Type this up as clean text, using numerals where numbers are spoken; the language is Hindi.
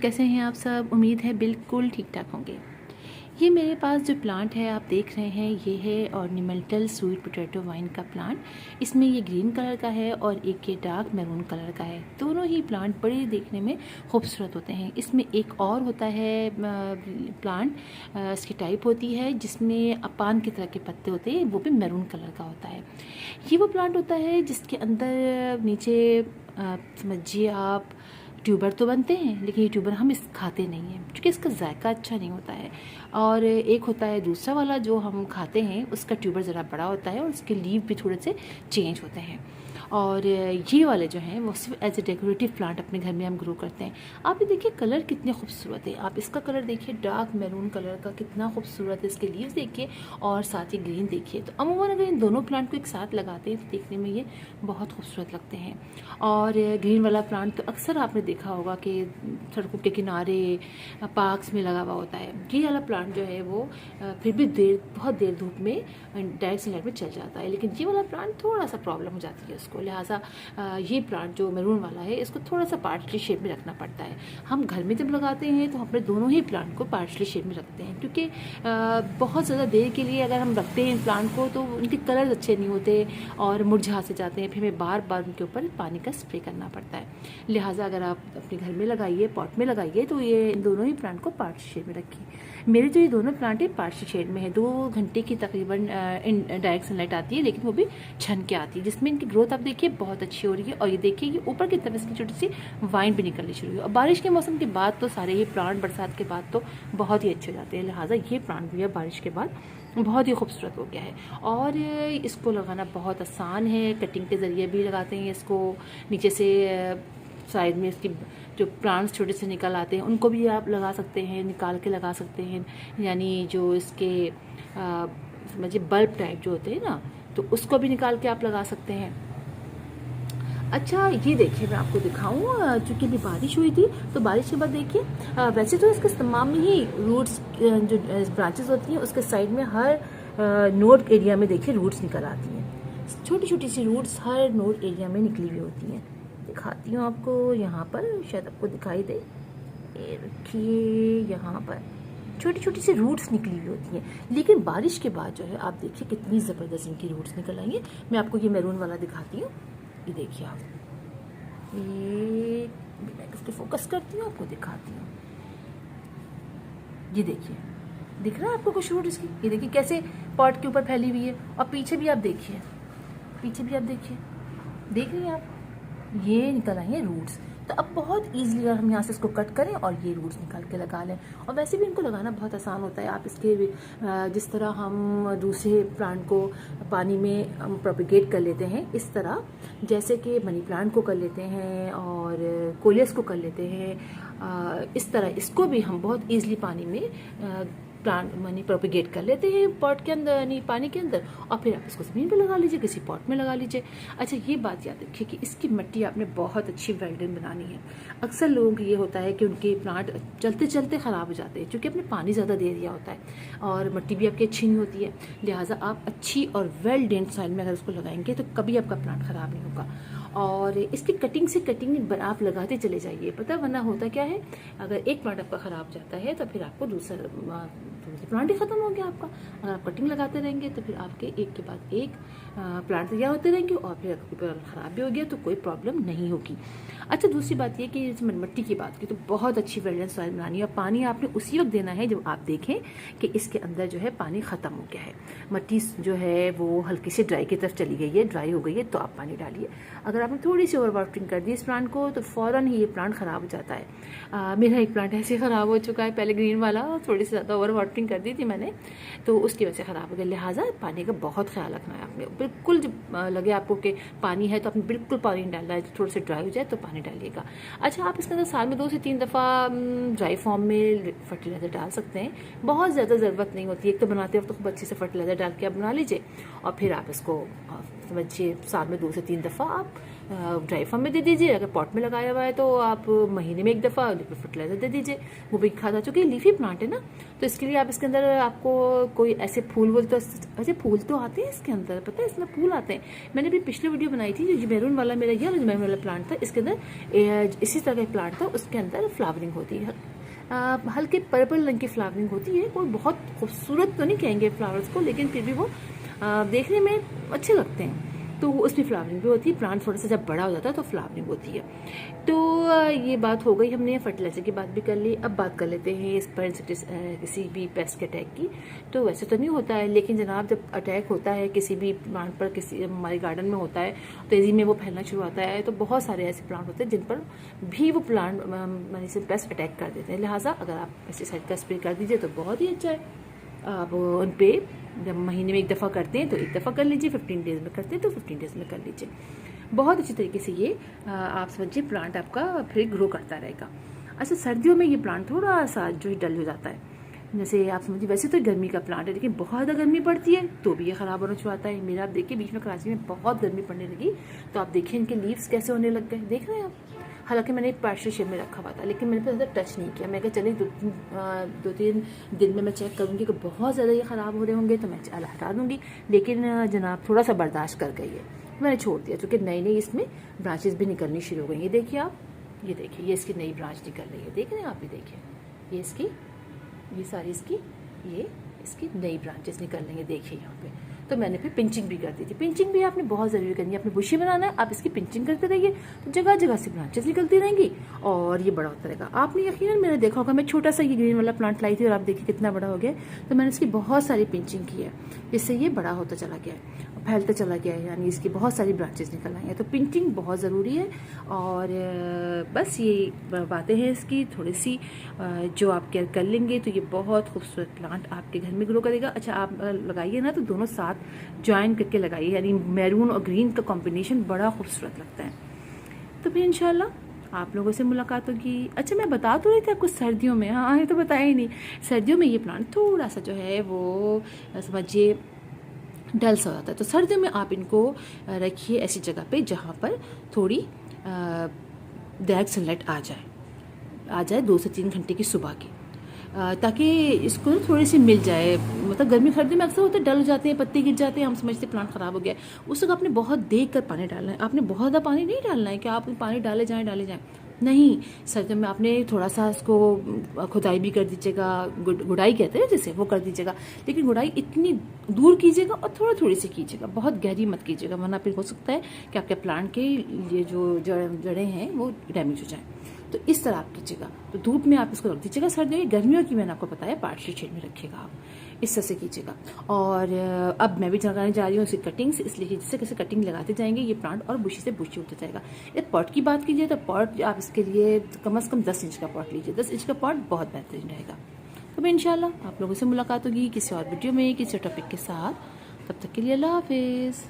कैसे हैं आप सब। उम्मीद है बिल्कुल ठीक ठाक होंगे। ये मेरे पास जो प्लांट है आप देख रहे हैं, ये है ऑर्नामेंटल स्वीट पोटैटो वाइन का प्लांट। इसमें ये ग्रीन कलर का है और एक ये डार्क मैरून कलर का है। दोनों ही प्लांट बड़े देखने में खूबसूरत होते हैं। इसमें एक और होता है प्लांट, इसकी टाइप होती है जिसमें पान की तरह के पत्ते होते हैं, वो भी मैरून कलर का होता है। ये वो प्लांट होता है जिसके अंदर नीचे समझिए आप ट्यूबर तो बनते हैं, लेकिन ये ट्यूबर हम खाते नहीं हैं क्योंकि इसका जायका अच्छा नहीं होता है। और एक होता है दूसरा वाला जो हम खाते हैं, उसका ट्यूबर ज़रा बड़ा होता है और उसके लीव भी थोड़े से चेंज होते हैं। और ये वाले जो हैं वो सिर्फ एज ए डेकोरेटिव प्लांट अपने घर में हम ग्रो करते हैं। आप ये देखिए कलर कितने खूबसूरत है। आप इसका कलर देखिए, डार्क मैरून कलर का कितना खूबसूरत है। इसके लीव्स देखिए और साथ ही ग्रीन देखिए। तो अमूमन अगर इन दोनों प्लांट को एक साथ लगाते हैं तो देखने में ये बहुत खूबसूरत लगते हैं। और ग्रीन वाला प्लांट तो अक्सर आपने देखा होगा कि सड़कों के किनारे पार्क्स में लगा हुआ होता है। ये वाला प्लांट जो है वो फिर भी बहुत देर धूप में डायरेक्ट सनलाइट में चल जाता है, लेकिन ये वाला प्लांट थोड़ा सा प्रॉब्लम हो जाती है उसको। लिहाजा ये प्लांट जो मैरून वाला है इसको थोड़ा सा पार्सली शेप में रखना पड़ता है। हम घर में जब लगाते हैं तो हम अपने दोनों ही प्लांट को पार्सली शेप में रखते हैं, क्योंकि बहुत ज़्यादा देर के लिए अगर हम रखते हैं प्लांट को तो उनके कलर अच्छे नहीं होते और मुरझा से जाते हैं। फिर हमें बार बार उनके ऊपर पानी का स्प्रे करना पड़ता है। लिहाजा अगर आप अपने घर में लगाइए, पॉट में लगाइए, तो ये इन दोनों ही प्लांट को पार्सली शेड में रखिए। मेरे जो ये दोनों प्लांट है पार्सली शेड में है। 2 घंटे की तकरीबन डायरेक्ट सनलाइट आती है, लेकिन वो भी छन के आती है, जिसमें इनकी ग्रोथ आप देखिए बहुत अच्छी हो रही है। और ये देखिए ये ऊपर की तरफ इसकी छोटी सी वाइन भी निकलनी शुरू हुई। और बारिश के मौसम के बाद तो सारे ही प्लांट बरसात के बाद तो बहुत ही अच्छे हो जाते हैं। लिहाजा ये प्लांट भी है बारिश के बाद बहुत ही खूबसूरत हो गया है। और इसको लगाना बहुत आसान है, कटिंग के ज़रिए भी लगाते हैं इसको। नीचे से साइड में इसकी जो प्लांट्स छोटे से निकल आते हैं उनको भी आप लगा सकते हैं, निकाल के लगा सकते हैं। यानी जो इसके समझिए बल्ब टाइप जो होते हैं ना, तो उसको भी निकाल के आप लगा सकते हैं। अच्छा ये देखिए मैं आपको दिखाऊं, चूँकि अभी बारिश हुई थी तो बारिश के बाद देखिए वैसे तो इसके तमाम ही रूट्स जो ब्रांचेस होती हैं उसके साइड में हर नोड एरिया में देखिए रूट्स निकल आती हैं। छोटी छोटी सी रूट्स हर नोड एरिया में निकली हुई होती हैं। दिखाती हूँ आपको, यहाँ पर शायद आपको दिखाई दे, ये रखिए यहाँ पर छोटी छोटी सी रूट्स निकली हुई होती हैं। लेकिन बारिश के बाद जो है आप देखिए कितनी ज़बरदस्त इनकी रूट्स निकल आई हैं। मैं आपको ये मैरून वाला दिखाती हूँ, ये देखिए आप, ये मैं इसको फोकस करती हूँ, आपको दिखाती हूँ। ये देखिए दिख रहा है आपको कुछ रूट इसकी, ये देखिए कैसे पॉट के ऊपर फैली हुई है। और पीछे भी आप देखिए, पीछे भी आप देखिए, देख रही हैं आप, ये निकल आई हैं रूट्स। तो अब बहुत ईजिली अगर हम यहाँ से इसको कट करें और ये रूट्स निकाल के लगा लें। और वैसे भी इनको लगाना बहुत आसान होता है। आप इसके जिस तरह हम दूसरे प्लांट को पानी में हम प्रोपिगेट कर लेते हैं, इस तरह जैसे कि मनी प्लांट को कर लेते हैं और कोलियस को कर लेते हैं, इस तरह इसको भी हम बहुत ईजिली पानी में प्लांट मनी प्रोपिगेट कर लेते हैं पॉट के अंदर, यानी पानी के अंदर। और फिर आप इसको ज़मीन पे लगा लीजिए, किसी पॉट में लगा लीजिए। अच्छा ये बात याद रखिए कि इसकी मिट्टी आपने बहुत अच्छी वेल्डन बनानी है। अक्सर लोगों को ये होता है कि उनके प्लांट चलते चलते ख़राब हो जाते हैं क्योंकि आपने पानी ज़्यादा दे दिया होता है और मिट्टी भी आपकी अच्छी नहीं होती है। लिहाजा आप अच्छी और वेल ड्रेन्ड सॉइल में अगर उसको लगाएंगे तो कभी आपका प्लांट ख़राब नहीं होगा। और इसकी कटिंग से कटिंग आप लगाते चले जाइए, पता वरना होता क्या है, अगर एक प्लांट आपका ख़राब जाता है तो फिर आपको दूसरा प्लांट ही ख़त्म हो गया आपका। अगर आप कटिंग लगाते रहेंगे तो फिर आपके एक के बाद एक प्लांट तैयार होते रहेंगे और फिर अगर प्लांट ख़राब भी हो गया तो कोई प्रॉब्लम नहीं होगी। अच्छा दूसरी बात ये कि मिट्टी की बात की तो बहुत अच्छी वेल्डन सॉइल बनानी है और पानी आपने उसी वक्त देना है जब आप देखें कि इसके अंदर जो है पानी ख़त्म हो गया है, मिट्टी जो है वो हल्की से ड्राई की तरफ चली गई है, ड्राई हो गई है, तो आप पानी डालिए। अगर आपने थोड़ी सी ओवर वाटरिंग कर दी इस प्लांट को तो फ़ौरन ही ये प्लांट ख़राब हो जाता है। मेरा एक प्लांट ऐसे ख़राब हो चुका है, पहले ग्रीन वाला, थोड़ी सी ज़्यादा ओवर वाटरिंग कर दी थी मैंने तो उसकी वजह से ख़राब हो गया। लिहाजा पानी का बहुत ख्याल रखना है आपने। बिल्कुल जब लगे आपको कि पानी है तो आपने बिल्कुल पानी नहीं डालना है, थोड़ा सा ड्राई हो जाए तो पानी डालिएगा। अच्छा आप इसके अंदर साल में 2 से 3 दफ़ा ड्राई फॉर्म में फर्टिलाइज़र डाल सकते हैं, बहुत ज़्यादा ज़रूरत नहीं होती। एक तो बनाते वक्त तो खूब अच्छे से फर्टिलाइज़र डाल के आप बना लीजिए और फिर आप इसको समझिए साल में 2 से 3 दफ़ा आप ड्राई फॉर्म में दे दीजिए। अगर पॉट में लगाया हुआ है तो आप महीने में एक दफ़ा लिक्विड फर्टिलाइजर दे दीजिए, वो भी खाद आ चुकी है। लीफी प्लांट है ना, तो इसके लिए आप इसके अंदर आपको कोई ऐसे फूल तो ऐसे फूल तो आते हैं इसके अंदर, पता है इसमें फूल आते हैं। मैंने भी पिछली वीडियो बनाई थी, जो मैरून वाला मेरा ये मैरून वाला प्लांट था, इसके अंदर इसी तरह का प्लांट था, उसके अंदर फ्लावरिंग होती है, हल्के पर्पल रंग की फ्लावरिंग होती है। कोई बहुत खूबसूरत तो नहीं कहेंगे फ्लावर्स को, लेकिन फिर भी वो देखने में अच्छे लगते हैं, तो उसमें फ्लावरिंग भी होती है। प्लांट थोड़ा सा जब बड़ा हो जाता है तो फ्लावरिंग होती है। तो ये बात हो गई, हमने फर्टिलाइजर की बात भी कर ली। अब बात कर लेते हैं इस पर किसी भी पेस्ट के अटैक की। तो वैसे तो नहीं होता है, लेकिन जनाब जब अटैक होता है किसी भी प्लांट पर, किसी हमारे गार्डन में होता है, तेज़ी में वो फैलना शुरू होता है, तो बहुत सारे ऐसे प्लांट होते हैं जिन पर भी वो प्लांट मैंने से पेस्ट अटैक कर देते हैं। लिहाजा अगर आप पेस्टिसाइड का स्प्रे कर दीजिए तो बहुत ही अच्छा है। आप उन पर जब महीने में एक दफ़ा करते हैं तो एक दफ़ा कर लीजिए, 15 डेज़ में करते हैं तो 15 डेज़ में कर लीजिए। बहुत अच्छी तरीके से ये आप समझिए प्लांट आपका फिर ग्रो करता रहेगा। अच्छा, सर्दियों में ये प्लांट थोड़ा सा जो डल हो जाता है, जैसे आप समझिए वैसे तो गर्मी का प्लांट है, लेकिन बहुत ज़्यादा गर्मी पड़ती है तो भी ये ख़राब होना शुरू आता है। मेरा आप देखिए बीच में कराची में बहुत गर्मी पड़ने लगी, तो आप देखिए इनके लीव्स कैसे होने लग गए, देख रहे हैं आप। हालांकि मैंने एक पार्शल शेप में रखा हुआ था, लेकिन मैंने फिर अंदर टच नहीं किया। मैं कहा चलिए 2-3 दिन में मैं चेक करूँगी कि बहुत ज़्यादा ये ख़राब हो रहे होंगे तो मैं हटा दूँगी, लेकिन जनाब थोड़ा सा बर्दाश्त कर गई है, मैंने छोड़ दिया, क्योंकि नई नई इसमें ब्रांचेस भी निकलनी शुरू हो गई। ये देखिए आप, ये देखिए ये इसकी नई ब्रांच निकल रही है, देख रहे हैं आप, ये देखिए ये इसकी, ये सारी इसकी नई ब्रांचेस निकल रही है, देखिए यहाँ पे। तो मैंने फिर पिंचिंग भी कर दी थी। पिंचिंग भी आपने बहुत ज़रूरी करनी है, आपने बुशी बनाना है, आप इसकी पिंचिंग करते रहिए तो जगह जगह से ब्रांचेस निकलती रहेंगी और ये बड़ा होता रहेगा। आपने यकीनन मैंने देखा होगा, मैं छोटा सा ये ग्रीन वाला प्लांट लाई थी और आप देखिए कितना बड़ा हो गया। तो मैंने इसकी बहुत सारी पिंचिंग की है, जिससे ये बड़ा होता चला गया है, फैलता चला गया है, यानी इसकी बहुत सारी ब्रांचेस निकल आई हैं। तो पिंचिंग बहुत ज़रूरी है। और बस ये बातें हैं इसकी थोड़ी सी, जो आप केयर कर लेंगे तो ये बहुत खूबसूरत प्लांट आपके घर में ग्रो करेगा। अच्छा, आप लगाइए ना तो दोनों साथ ज्वाइन करके लगाइए, यानी मैरून और ग्रीन का कॉम्बिनेशन बड़ा खूबसूरत लगता है। तो फिर इंशाल्लाह आप लोगों से मुलाकात होगी। अच्छा, मैं बता तो रही थी आपको सर्दियों में, हाँ ये तो बताया ही नहीं, सर्दियों में ये प्लांट थोड़ा सा जो है वो समझिए डल सा हो जाता है। तो सर्दियों में आप इनको रखिए ऐसी जगह पे जहाँ पर थोड़ी डायरेक्ट सनलाइट आ जाए 2 से 3 घंटे की सुबह की, ताकि इसको थोड़ी सी मिल जाए। मतलब गर्मी सर्दी में अक्सर होता है डल हो जाते हैं, पत्ते गिर जाते हैं, हम समझते हैं प्लांट ख़राब हो गया। उस वक्त आपने बहुत देख कर पानी डालना है, आपने बहुत ज़्यादा पानी नहीं डालना है कि आप पानी डाले जाएँ नहीं। सर्दियों में आपने थोड़ा सा इसको खुदाई भी कर दीजिएगा, गुड़ाई कहते हैं जैसे, वो कर दीजिएगा, लेकिन गुड़ाई इतनी दूर कीजिएगा और थोड़ी सी कीजिएगा, बहुत गहरी मत कीजिएगा, वरना फिर हो सकता है कि आपके प्लांट के ये जो जड़ें हैं वो डैमेज हो जाएं। तो इस तरह आप कीजिएगा। तो धूप में आप इसको रख दीजिएगा। सर्दियों की, गर्मियों की मैंने आपको बताया पार्शल शेड में रखिएगा आप, इस तरह से कीजिएगा। और अब मैं भी लगाने जा रही हूँ इसकी कटिंग्स, इसलिए कि जिससे कैसे कटिंग लगाते जाएंगे ये प्लांट और बुशी से बुशी होता जाएगा। इस पॉट की बात कीजिए तो पॉट आप इसके लिए कम से कम 10 इंच का पॉट लीजिए, 10 इंच का पॉट बहुत बेहतरीन रहेगा। तो मैं इंशाल्लाह आप लोगों से मुलाकात होगी किसी और वीडियो में किसी टॉपिक के साथ। तब तक के लिए अल्लाह हाफिज़।